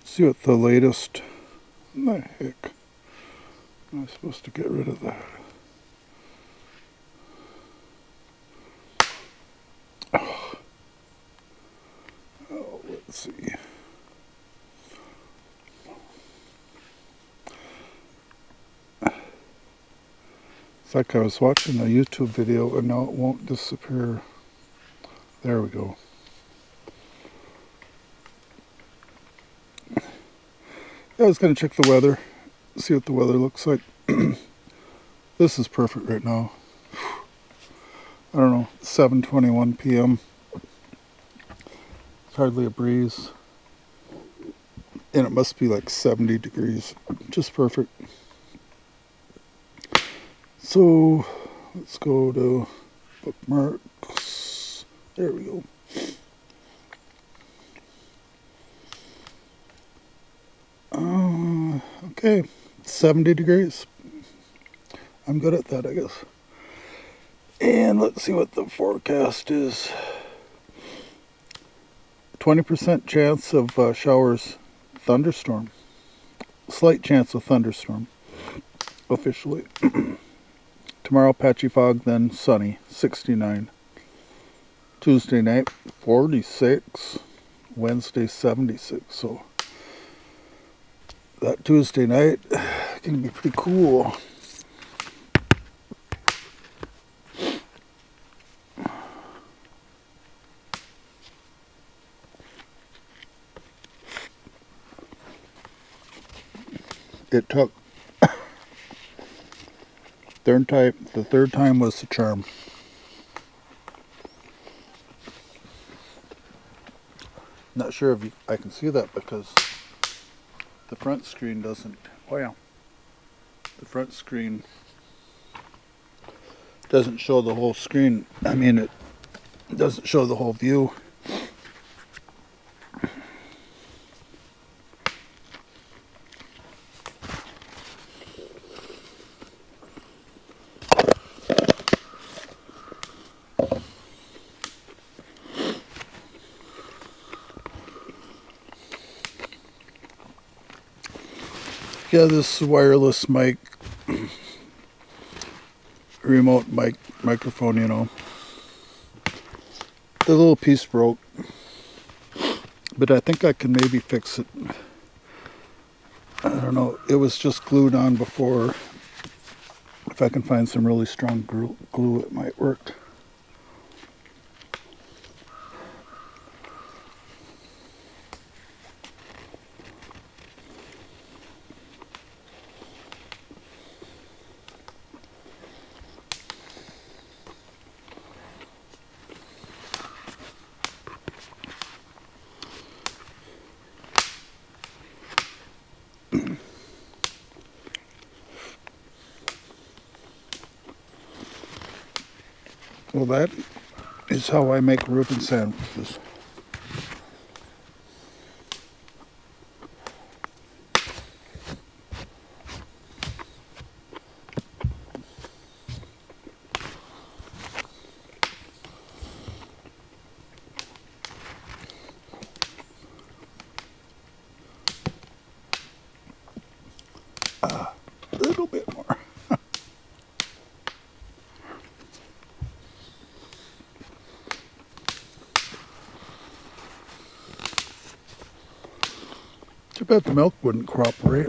See what the latest. What the heck? Am I supposed to get rid of that? Oh, let's see. It's like I was watching a YouTube video and now it won't disappear. There we go. Yeah, I was going to check the weather, see what the weather looks like. This is perfect right now. I don't know, 7:21 p.m. It's hardly a breeze. And it must be like 70 degrees. Just perfect. So, let's go to bookmarks. There we go. Okay, 70 degrees. I'm good at that, I guess. And let's see what the forecast is. 20% chance of showers, thunderstorm. Slight chance of thunderstorm, officially. Tomorrow, patchy fog, then sunny, 69. Tuesday night, 46. Wednesday, 76. So that Tuesday night can be pretty cool. It took the third time was the charm. Not sure if I can see that because the front screen doesn't. Oh yeah, the front screen doesn't show the whole screen. I mean, it doesn't show the whole view. Yeah, this wireless mic, remote microphone, you know, the little piece broke, but I think I can maybe fix it. I don't know, it was just glued on before. If I can find some really strong glue, it might work. Well, that is how I make Reuben sandwiches. A little bit more. Too bad the milk wouldn't cooperate.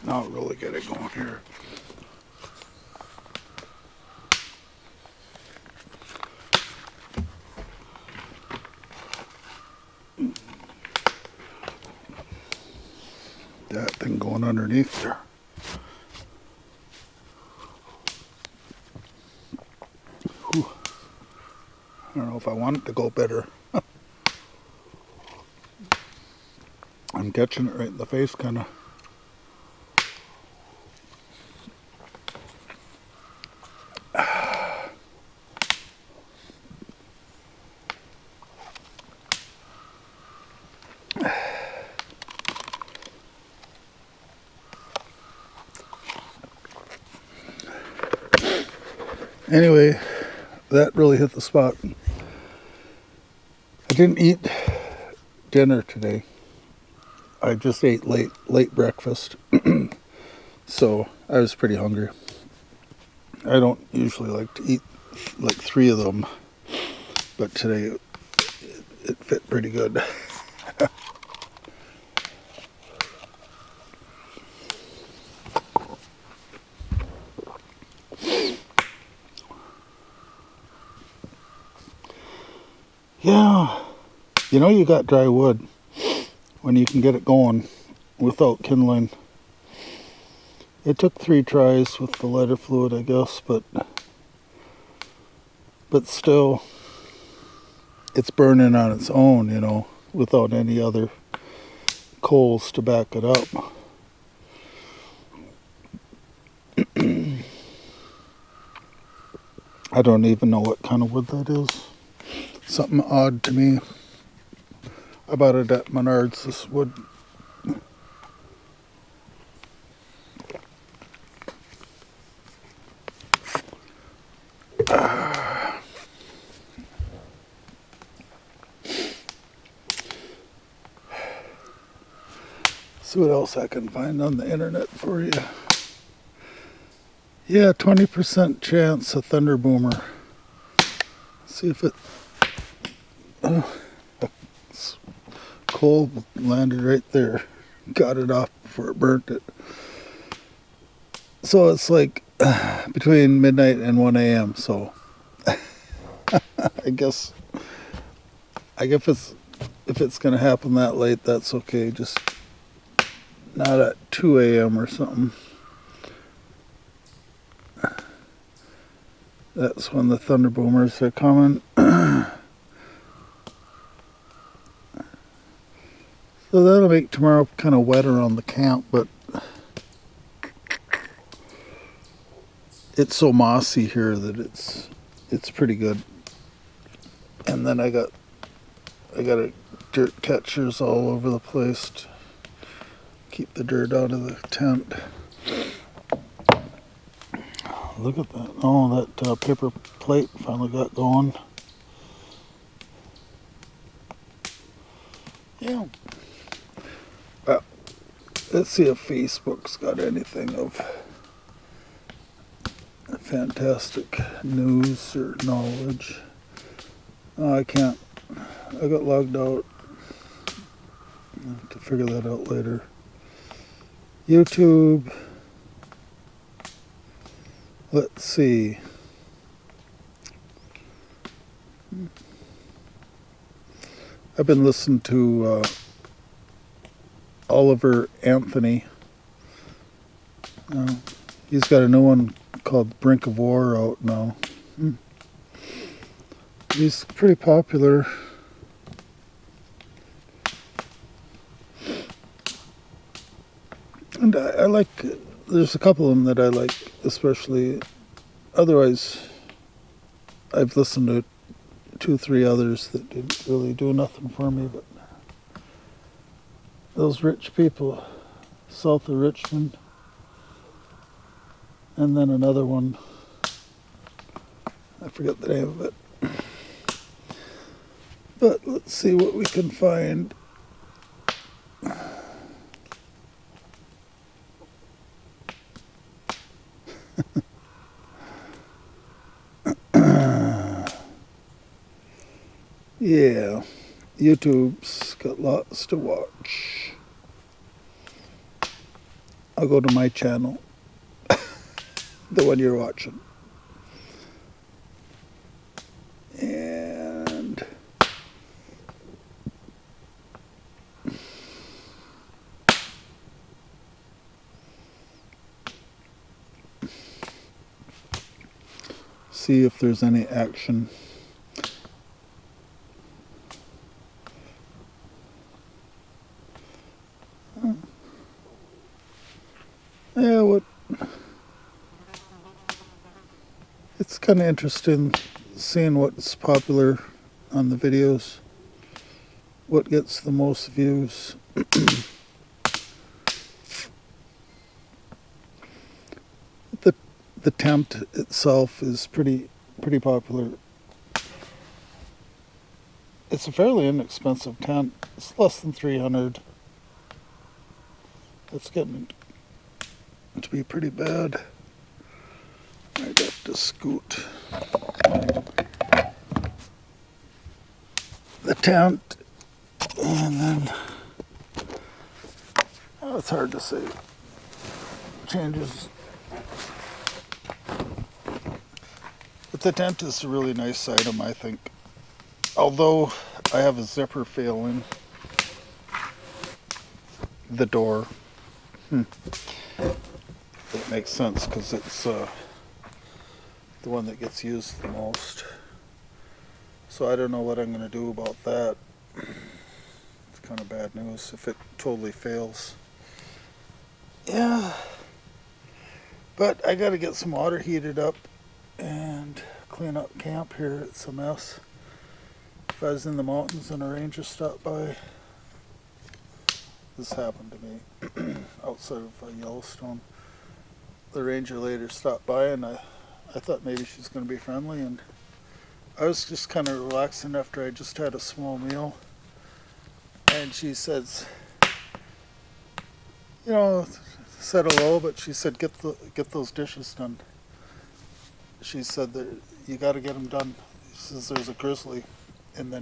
Now really get it going here. That thing going underneath there. Whew. I don't know if I want it to go better. I'm catching it right in the face, kind of. Anyway, that really hit the spot. I didn't eat dinner today. I just ate late breakfast. So I was pretty hungry. I don't usually like to eat like 3 of them, but today it fit pretty good. Yeah, you know you got dry wood when you can get it going without kindling. It took 3 tries with the lighter fluid, I guess, but still, it's burning on its own, you know, without any other coals to back it up. I don't even know what kind of wood that is. Something odd to me. I bought it at Menards, this wood. See what else I can find on the internet for you. Yeah, 20% chance of thunder boomer. See if it... coal landed right there. Got it off before it burnt it. So it's like between midnight and 1 a.m. So I guess if it's going to happen that late, that's okay. Just not at 2 a.m. or something. That's when the thunder boomers are coming. So that'll make tomorrow kind of wet around the camp, but it's so mossy here that it's pretty good. And then I got dirt catchers all over the place to keep the dirt out of the tent. Look at that. Oh, that paper plate finally got going. Yeah. Well, let's see if Facebook's got anything of fantastic news or knowledge. Oh, I can't. I got logged out. I'll have to figure that out later. YouTube. Let's see. I've been listening to Oliver Anthony. He's got a new one called Brink of War out now. He's pretty popular. And I like, there's a couple of them that I like, especially. Otherwise, I've listened to 2, 3 others that didn't really do nothing for me, but those rich people south of Richmond, and then another one, I forget the name of it. But let's see what we can find. Yeah, YouTube's got lots to watch. I'll go to my channel, the one you're watching. And see if there's any action. Yeah, it's kind of interesting seeing what's popular on the videos, what gets the most views. the tent itself is pretty popular. It's a fairly inexpensive tent. It's less than $300. It's getting to be pretty bad. I'd have to scoot the tent, and then it's hard to say. Changes. But the tent is a really nice item, I think. Although I have a zipper failing the door. It makes sense because it's the one that gets used the most. So I don't know what I'm going to do about that. It's kind of bad news if it totally fails. Yeah. But I got to get some water heated up and clean up camp here. It's a mess. If I was in the mountains and a ranger stopped by, this happened to me outside of Yellowstone. The ranger later stopped by, and I thought maybe she's going to be friendly, and I was just kind of relaxing after I just had a small meal. And she says, you know, said hello, but she said, get those dishes done. She said that you got to get them done. She says there's a grizzly in the